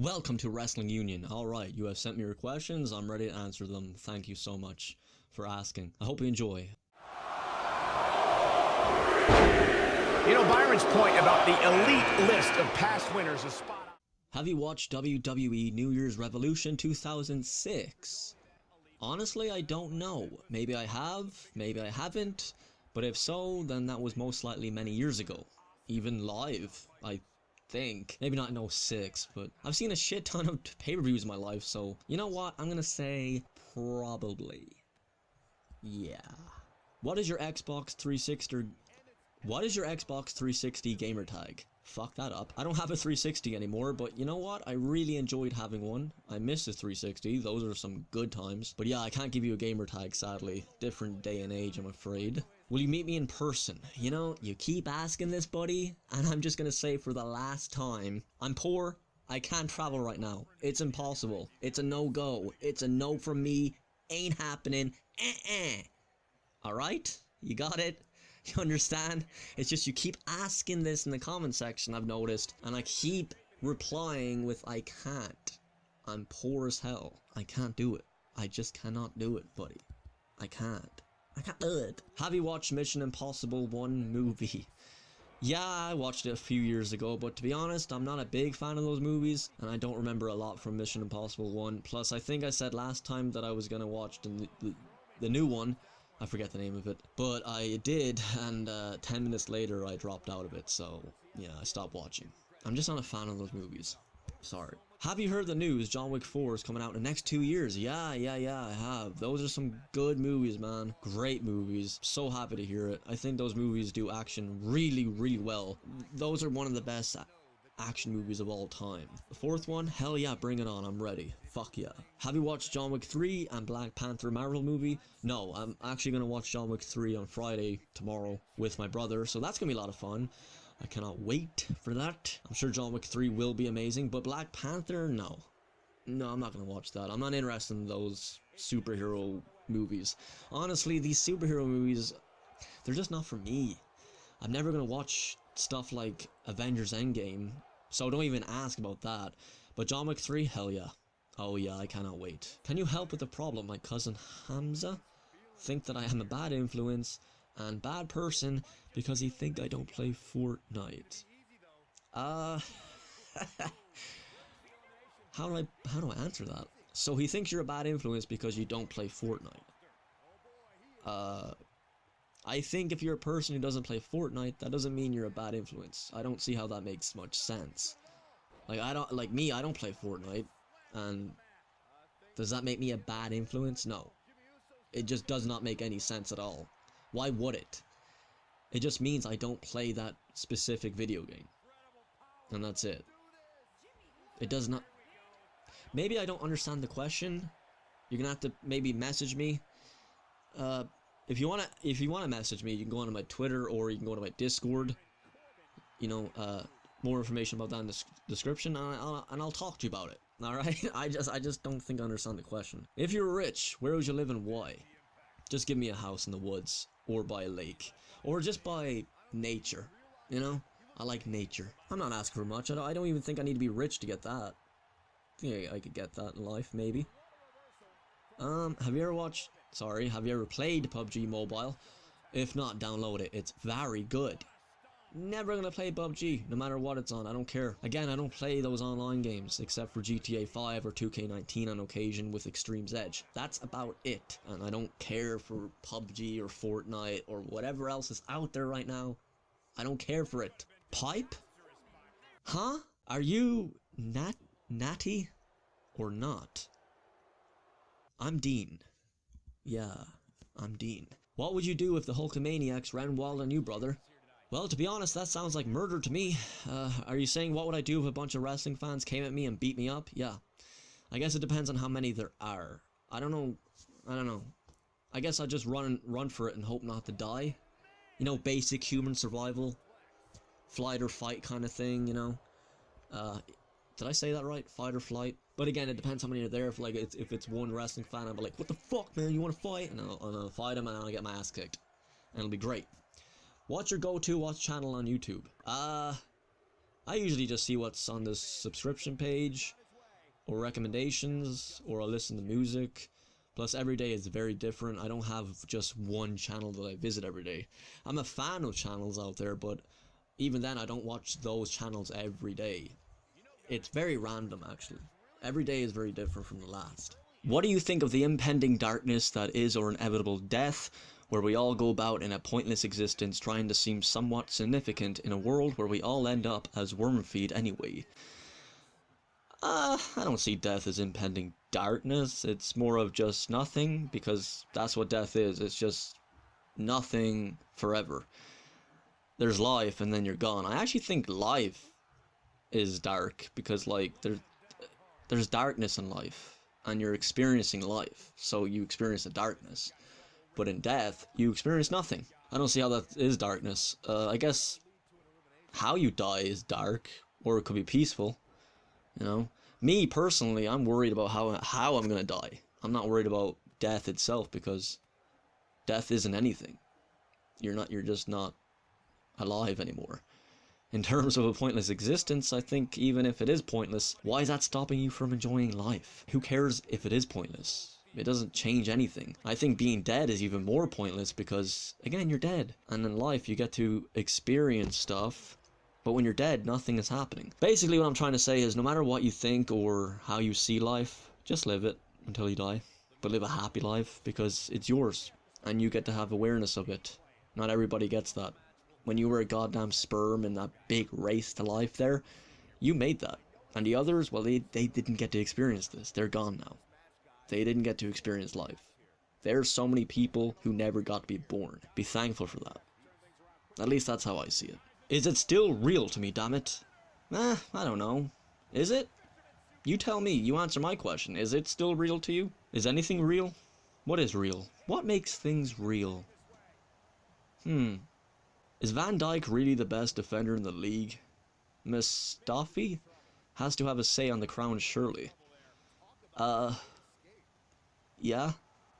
Welcome to Wrestling Union. Alright, you have sent me your questions. I'm ready to answer them. Thank you so much for asking. I hope you enjoy. You know, Byron's point about the elite list of past winners is spot on. Have you watched WWE New Year's Revolution 2006? Honestly, I don't know. Maybe I have, maybe I haven't. But if so, then that was most likely many years ago. Even live, I think. Maybe not in 06, but I've seen a shit ton of pay-per-views in my life, so you know what? I'm gonna say probably. Yeah. What is your Xbox 360 gamer tag? Fuck that up. I don't have a 360 anymore, but you know what? I really enjoyed having one. I miss the 360. Those are some good times. But yeah, I can't give you a gamer tag, sadly. Different day and age, I'm afraid. Will you meet me in person? You know, you keep asking this, buddy, and I'm just gonna say for the last time, I'm poor. I can't travel right now. It's impossible. It's a no-go. It's a no from me. Ain't happening. Alright? You got it? You understand? It's just you keep asking this in the comment section, I've noticed, and I keep replying with I can't. I'm poor as hell. I can't do it. I just cannot do it, buddy. I can't do it. Have you watched Mission Impossible 1 movie? Yeah, I watched it a few years ago, but to be honest, I'm not a big fan of those movies, and I don't remember a lot from Mission Impossible 1. Plus, I think I said last time that I was gonna watch the new one. I forget the name of it, but I did, and 10 minutes later I dropped out of it, so yeah, I stopped watching. I'm just not a fan of those movies. Sorry. Have you heard the news? John Wick 4 is coming out in the next 2 years. Yeah, I have. Those are some good movies, man. Great movies. So happy to hear it. I think those movies do action really, really well. Those are one of the best action movies of all time. The fourth one? Hell yeah, bring it on. I'm ready. Fuck yeah. Have you watched John Wick 3 and Black Panther Marvel movie? No, I'm actually going to watch John Wick 3 on Friday, tomorrow, with my brother, so that's going to be a lot of fun. I cannot wait for that. I'm sure John Wick 3 will be amazing, but Black Panther, no. No, I'm not going to watch that. I'm not interested in those superhero movies. Honestly, these superhero movies, they're just not for me. I'm never going to watch stuff like Avengers Endgame, so don't even ask about that. But John Wick 3, hell yeah. Oh yeah, I cannot wait. Can you help with the problem? My cousin Hamza think that I am a bad influence and bad person because he think I don't play Fortnite. How do I answer that? So he thinks you're a bad influence because you don't play Fortnite. I think if you're a person who doesn't play Fortnite, that doesn't mean you're a bad influence. I don't see how that makes much sense. Like, I don't play Fortnite, and does that make me a bad influence? No. It just does not make any sense at all. Why would it? It just means I don't play that specific video game. And that's it. It does not... Maybe I don't understand the question. You're gonna have to maybe message me. If you wanna message me, you can go onto my Twitter or you can go to my Discord. You know, more information about that in the description, and I'll talk to you about it. All right? I just don't think I understand the question. If you're rich, where would you live and why? Just give me a house in the woods, or by a lake, or just by nature. You know, I like nature. I'm not asking for much. I don't even think I need to be rich to get that. I think I could get that in life, maybe. Have you ever played PUBG Mobile? If not, download it. It's very good. Never gonna play PUBG, no matter what it's on. I don't care. Again, I don't play those online games, except for GTA 5 or 2K19 on occasion with Extreme's Edge. That's about it. And I don't care for PUBG or Fortnite or whatever else is out there right now. I don't care for it. Pipe? Huh? Are you natty or not? I'm Dean. Yeah, I'm Dean. What would you do if the Hulkamaniacs ran wild on you, brother? Well, to be honest, that sounds like murder to me. Are you saying what would I do if a bunch of wrestling fans came at me and beat me up? Yeah. I guess it depends on how many there are. I don't know. I guess I'd just run for it and hope not to die. You know, basic human survival. Flight or fight kind of thing, you know. Did I say that right? Fight or flight? But again, it depends how many are there. If it's one wrestling fan, I'll be like, what the fuck, man? You want to fight? And I'll fight him and I'll get my ass kicked. And it'll be great. What's your go-to watch channel on YouTube? I usually just see what's on the subscription page, or recommendations, or I'll listen to music. Plus, every day is very different. I don't have just one channel that I visit every day. I'm a fan of channels out there, but even then, I don't watch those channels every day. It's very random, actually. Every day is very different from the last. What do you think of the impending darkness that is our inevitable death, where we all go about in a pointless existence trying to seem somewhat significant in a world where we all end up as worm feed anyway? I don't see death as impending darkness. It's more of just nothing, because that's what death is. It's just nothing forever. There's life and then you're gone. I actually think life is dark, because like there's darkness in life and you're experiencing life, so you experience the darkness. But in death, you experience nothing. I don't see how that is darkness. I guess how you die is dark, or it could be peaceful. You know, me personally, I'm worried about how I'm gonna die. I'm not worried about death itself, because death isn't anything. You're just not alive anymore. In terms of a pointless existence, I think even if it is pointless, why is that stopping you from enjoying life? Who cares if it is pointless? It doesn't change anything. I think being dead is even more pointless, because again, you're dead. And in life, you get to experience stuff. But when you're dead, nothing is happening. Basically, what I'm trying to say is, no matter what you think or how you see life, just live it until you die. But live a happy life, because it's yours. And you get to have awareness of it. Not everybody gets that. When you were a goddamn sperm in that big race to life there, you made that. And the others, well, they didn't get to experience this. They're gone now. They didn't get to experience life. There's so many people who never got to be born. Be thankful for that. At least that's how I see it. Is it still real to me, damn it? I don't know. Is it? You tell me. You answer my question. Is it still real to you? Is anything real? What is real? What makes things real? Is Van Dijk really the best defender in the league? Mustafi has to have a say on the crown, surely. Yeah?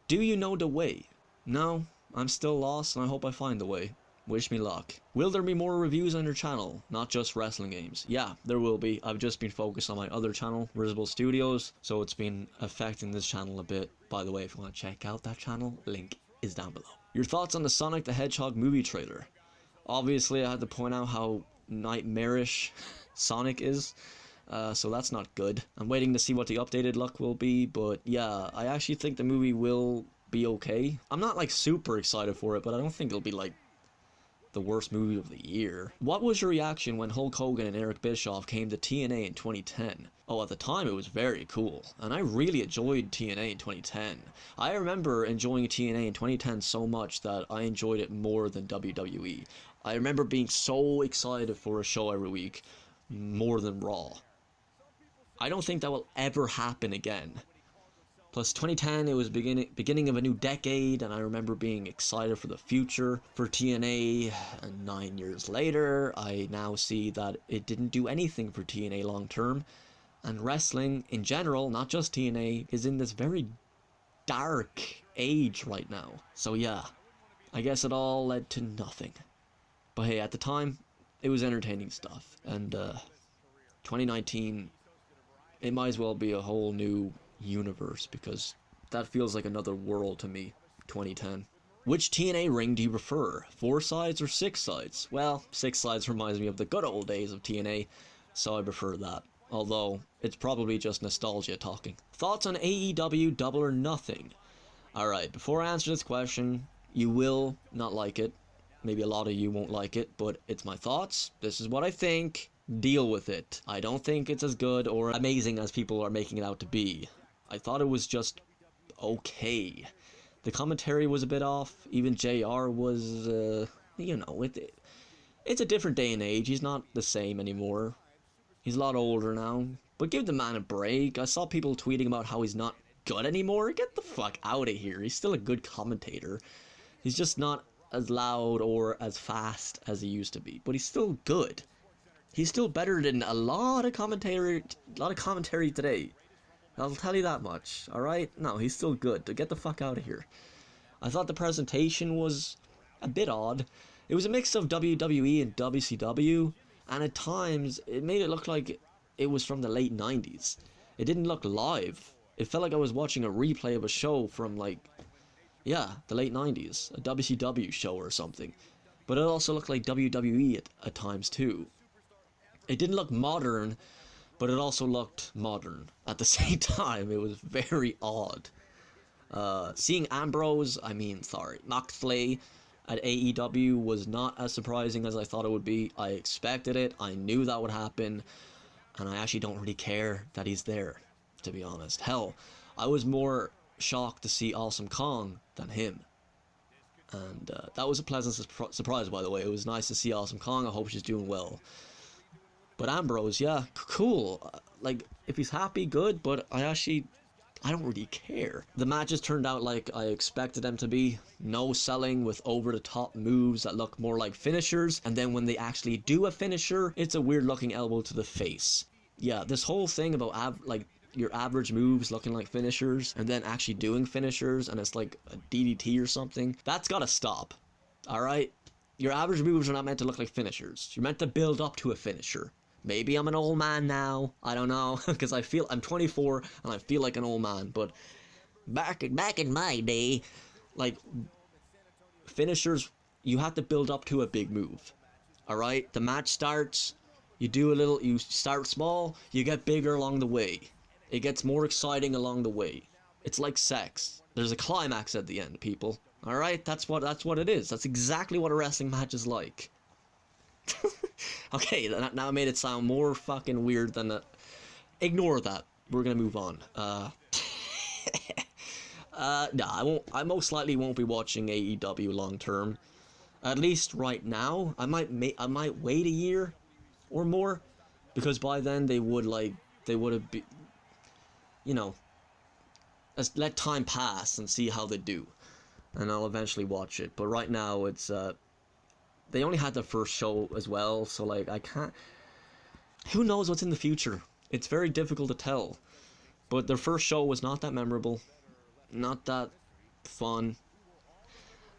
Do you know the way? No, I'm still lost, and I hope I find the way. Wish me luck. Will there be more reviews on your channel, not just wrestling games? Yeah, there will be. I've just been focused on my other channel, Risible Studios, so it's been affecting this channel a bit. By the way, if you want to check out that channel, link is down below. Your thoughts on the Sonic the Hedgehog movie trailer? Obviously, I had to point out how nightmarish Sonic is, so that's not good. I'm waiting to see what the updated look will be, but yeah, I actually think the movie will be okay. I'm not like super excited for it, but I don't think it'll be like the worst movie of the year. What was your reaction when Hulk Hogan and Eric Bischoff came to TNA in 2010? Oh, at the time it was very cool, and I really enjoyed TNA in 2010. I remember enjoying TNA in 2010 so much that I enjoyed it more than WWE. I remember being so excited for a show every week, more than Raw. I don't think that will ever happen again. Plus 2010, it was beginning of a new decade, and I remember being excited for the future for TNA, and 9 years later, I now see that it didn't do anything for TNA long term, and wrestling in general, not just TNA, is in this very dark age right now. So yeah, I guess it all led to nothing. But hey, at the time, it was entertaining stuff, and 2019, it might as well be a whole new universe, because that feels like another world to me. 2010. Which TNA ring do you prefer? 4 sides or 6 sides? Well, 6 sides reminds me of the good old days of TNA, so I prefer that. Although, it's probably just nostalgia talking. Thoughts on AEW Double or Nothing? Alright, before I answer this question, you will not like it. Maybe a lot of you won't like it, but it's my thoughts. This is what I think. Deal with it. I don't think it's as good or amazing as people are making it out to be. I thought it was just okay. The commentary was a bit off. Even JR was, you know, it's a different day and age. He's not the same anymore. He's a lot older now. But give the man a break. I saw people tweeting about how he's not good anymore. Get the fuck out of here. He's still a good commentator. He's just not as loud or as fast as he used to be. But he's still good. He's still better than a lot of commentary today. I'll tell you that much, alright? No, he's still good. To get the fuck out of here. I thought the presentation was a bit odd. It was a mix of WWE and WCW, and at times, it made it look like it was from the late 90s. It didn't look live. It felt like I was watching a replay of a show from like, yeah, the late 90s, a WCW show or something. But it also looked like WWE at times too. It didn't look modern, but it also looked modern at the same time. It was very odd. Seeing Ambrose, Moxley at AEW was not as surprising as I thought it would be. I expected it, I knew that would happen, and I actually don't really care that he's there, to be honest. Hell, I was more shocked to see Awesome Kong than him. And that was a pleasant surprise, by the way. It was nice to see Awesome Kong. I hope she's doing well. But Ambrose, yeah, cool. Like, if he's happy, good, but I don't really care. The matches turned out like I expected them to be. No selling with over-the-top moves that look more like finishers. And then when they actually do a finisher, it's a weird-looking elbow to the face. Yeah, this whole thing about your average moves looking like finishers and then actually doing finishers and it's like a DDT or something, that's gotta stop. Alright? Your average moves are not meant to look like finishers. You're meant to build up to a finisher. Maybe I'm an old man now. I don't know, because I'm 24 and I feel like an old man. But back in my day, like, finishers, you have to build up to a big move. All right, the match starts. You start small. You get bigger along the way. It gets more exciting along the way. It's like sex. There's a climax at the end, people. All right, that's what it is. That's exactly what a wrestling match is like. Okay, now I made it sound more fucking weird than that. Ignore that. We're gonna move on. Nah, I most likely won't be watching AEW long term. At least right now. I might wait a year or more, because by then they would have be, you know, let time pass and see how they do, and I'll eventually watch it. But right now it's they only had the first show as well, so like I can't. Who knows what's in the future? It's very difficult to tell. But their first show was not that memorable, not that fun,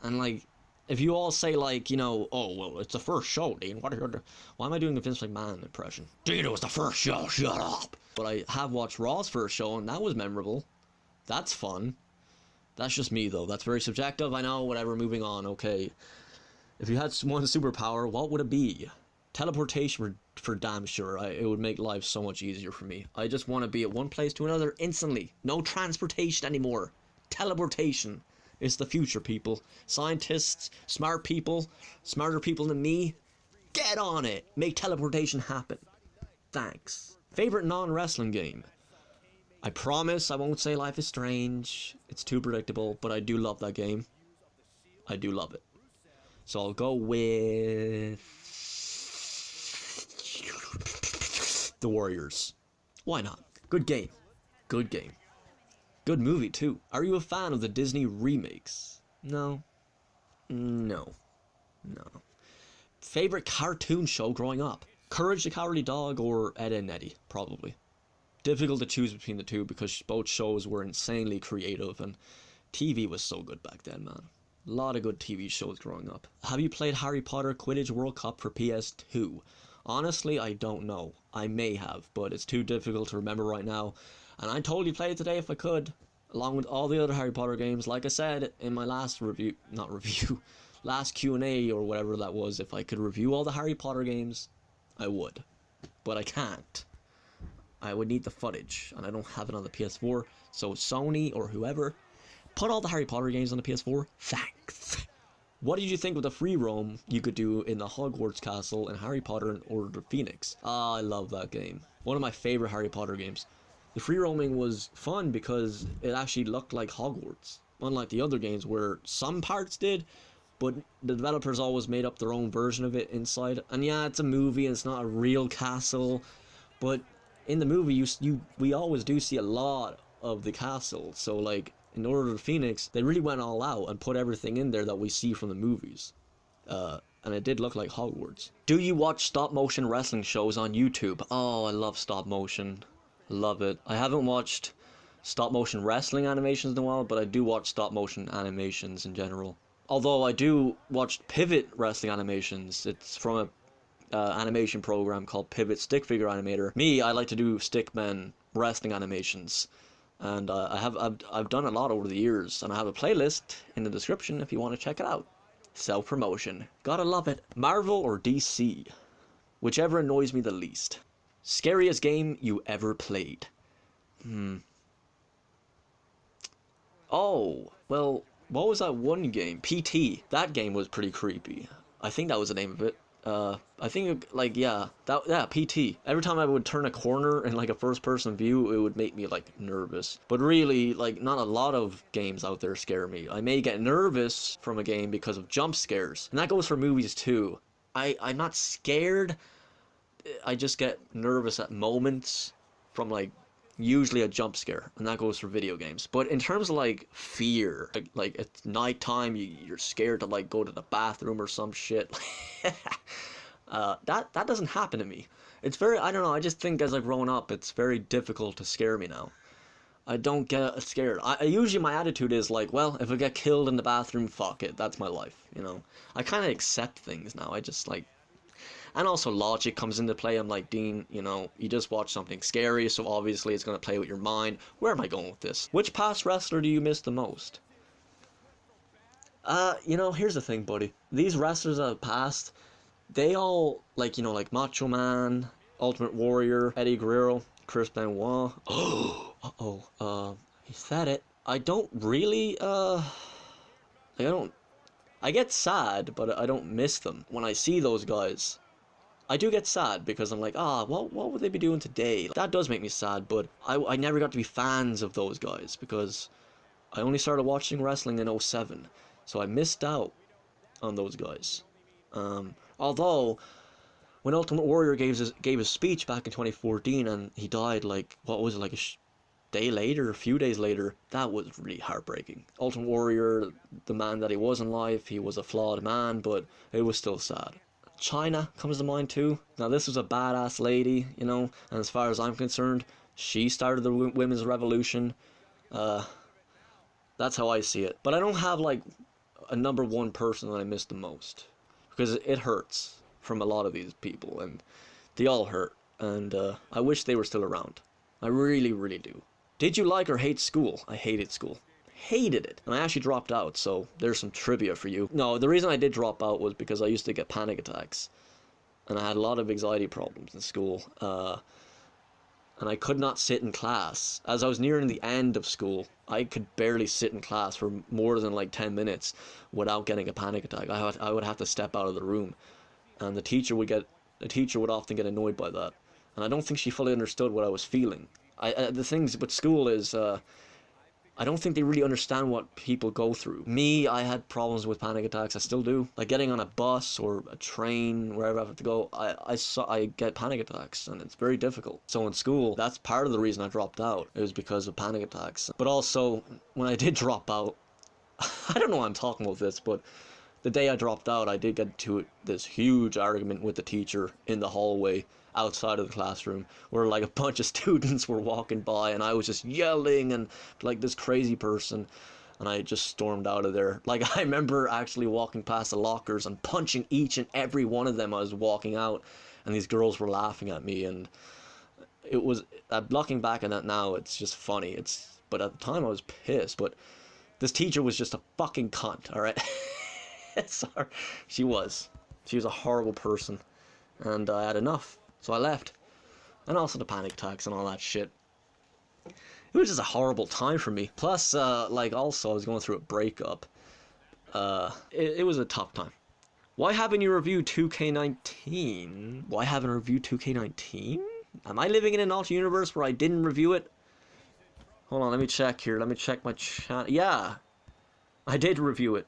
and like, if you all say like, you know, oh well, it's the first show, Dean. Why am I doing a Vince McMahon impression? Dean, it was the first show. Shut up. But I have watched Raw's first show, and that was memorable. That's fun. That's just me though. That's very subjective. I know. Whatever. Moving on. Okay. If you had one superpower, what would it be? Teleportation for damn sure. It would make life so much easier for me. I just want to be at one place to another instantly. No transportation anymore. Teleportation. It's the future, people. Scientists, smart people, smarter people than me, get on it. Make teleportation happen. Thanks. Favorite non-wrestling game? I promise I won't say Life is Strange. It's too predictable, but I do love that game. I do love it. So I'll go with The Warriors. Why not? Good game. Good game. Good movie too. Are you a fan of the Disney remakes? No. No. No. Favorite cartoon show growing up? Courage the Cowardly Dog or Ed, Edd n Eddy? Probably. Difficult to choose between the two because both shows were insanely creative and TV was so good back then, man. A lot of good TV shows growing up. Have you played Harry Potter Quidditch World Cup for PS2? Honestly, I don't know. I may have, but it's too difficult to remember right now. And I'd totally play it today if I could, along with all the other Harry Potter games. Like I said in my last last Q&A or whatever that was, if I could review all the Harry Potter games, I would. But I can't. I would need the footage, and I don't have it on the PS4. So Sony or whoever, put all the Harry Potter games on the PS4. Thanks. What did you think of the free roam you could do in the Hogwarts Castle in Harry Potter and Order of Phoenix? Ah, I love that game. One of my favorite Harry Potter games. The free roaming was fun because it actually looked like Hogwarts. Unlike the other games where some parts did, but the developers always made up their own version of it inside. And yeah, it's a movie and it's not a real castle, but in the movie we always do see a lot of the castle. So like, in Order of Phoenix, they really went all out and put everything in there that we see from the movies. And it did look like Hogwarts. Do you watch stop-motion wrestling shows on YouTube? Oh, I love stop-motion. Love it. I haven't watched stop-motion wrestling animations in a while, but I do watch stop-motion animations in general. Although I do watch Pivot wrestling animations. It's from animation program called Pivot Stick Figure Animator. Me, I like to do stickman wrestling animations, and I've done a lot over the years, and I have a playlist in the description if you want to check it out. Self-promotion. Gotta love it. Marvel or DC? Whichever annoys me the least. Scariest game you ever played? Oh, well, what was that one game? PT. That game was pretty creepy. I think that was the name of it. I think, like, yeah, PT. Every time I would turn a corner in, like, a first-person view, it would make me, like, nervous. But really, like, not a lot of games out there scare me. I may get nervous from a game because of jump scares. And that goes for movies, too. I'm not scared. I just get nervous at moments from, like, usually a jump scare, and that goes for video games. But in terms of like fear, like it's nighttime, you're scared to like go to the bathroom or some shit. That doesn't happen to me. It's very, I don't know, I just think as I've grown up, it's very difficult to scare me now. I don't get scared. I usually my attitude is like, well, if I get killed in the bathroom, fuck it, that's my life, you know. I kind of accept things now. I just like. And also logic comes into play. I'm like, Dean, you know, you just watched something scary, so obviously it's going to play with your mind. Where am I going with this? Which past wrestler do you miss the most? You know, here's the thing, buddy. These wrestlers that have passed, they all, like, you know, like Macho Man, Ultimate Warrior, Eddie Guerrero, Chris Benoit. He said it. I don't really, I get sad, but I don't miss them. When I see those guys, I do get sad because I'm like, what would they be doing today? That does make me sad, but I never got to be fans of those guys because I only started watching wrestling in 07, so I missed out on those guys. Although, when Ultimate Warrior gave his speech back in 2014 and he died like, what was it, like day later, a few days later, that was really heartbreaking. Ultimate Warrior, the man that he was in life, he was a flawed man, but it was still sad. China comes to mind too. Now this was a badass lady, you know, and as far as I'm concerned, she started the women's revolution. That's how I see it. But I don't have like a number one person that I miss the most, because it hurts from a lot of these people, and they all hurt, and I wish they were still around. I really, really do. Did you like or hate school? I hated school. Hated it. And I actually dropped out, so there's some trivia for you. No, the reason I did drop out was because I used to get panic attacks. And I had a lot of anxiety problems in school. And I could not sit in class. As I was nearing the end of school, I could barely sit in class for more than like 10 minutes without getting a panic attack. I would have to step out of the room. And the teacher would often get annoyed by that. And I don't think she fully understood what I was feeling. The things with school is, I don't think they really understand what people go through. Me, I had problems with panic attacks. I still do. Like getting on a bus or a train, wherever I have to go, I get panic attacks, and it's very difficult. So in school, that's part of the reason I dropped out. It was because of panic attacks. But also, when I did drop out, I don't know why I'm talking about this, but the day I dropped out, I did get into this huge argument with the teacher in the hallway outside of the classroom, where like a bunch of students were walking by and I was just yelling and like this crazy person, and I just stormed out of there. Like I remember actually walking past the lockers and punching each and every one of them. I was walking out and these girls were laughing at me, and it was, looking back on that now, it's just funny. But at the time I was pissed. But this teacher was just a fucking cunt, alright? Sorry. She was a horrible person, and I had enough. So I left. And also the panic attacks and all that shit. It was just a horrible time for me. Plus, like, also, I was going through a breakup. It was a tough time. Why haven't you reviewed 2K19? Why haven't I reviewed 2K19? Am I living in an alternate universe where I didn't review it? Hold on, let me check here. Let me check my chat. Yeah. I did review it.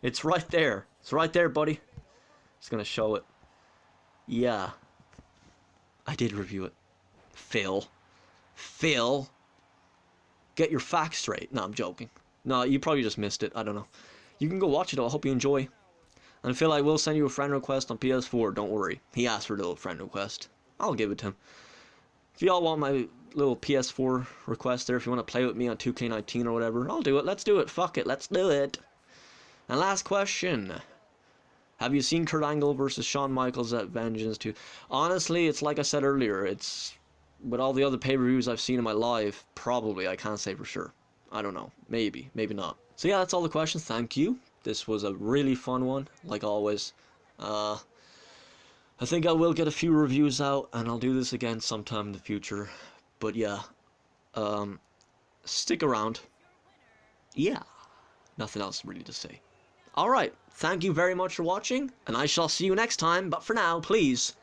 It's right there. It's right there, buddy. Just gonna show it. Yeah. I did review it. Phil. Get your facts straight. No, I'm joking. No, you probably just missed it. I don't know. You can go watch it though. I hope you enjoy. And Phil, I will send you a friend request on PS4. Don't worry. He asked for a little friend request. I'll give it to him. If y'all want my little PS4 request there, if you want to play with me on 2K19 or whatever, I'll do it. Let's do it. Fuck it. Let's do it. And last question. Have you seen Kurt Angle versus Shawn Michaels at Vengeance 2? Honestly, it's like I said earlier, it's with all the other pay-per-views I've seen in my life, probably, I can't say for sure. I don't know. Maybe, maybe not. So yeah, that's all the questions. Thank you. This was a really fun one, like always. I think I will get a few reviews out, and I'll do this again sometime in the future. But yeah, stick around. Yeah, nothing else really to say. Alright, thank you very much for watching, and I shall see you next time, but for now, please,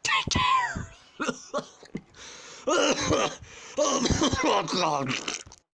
take care! Oh God.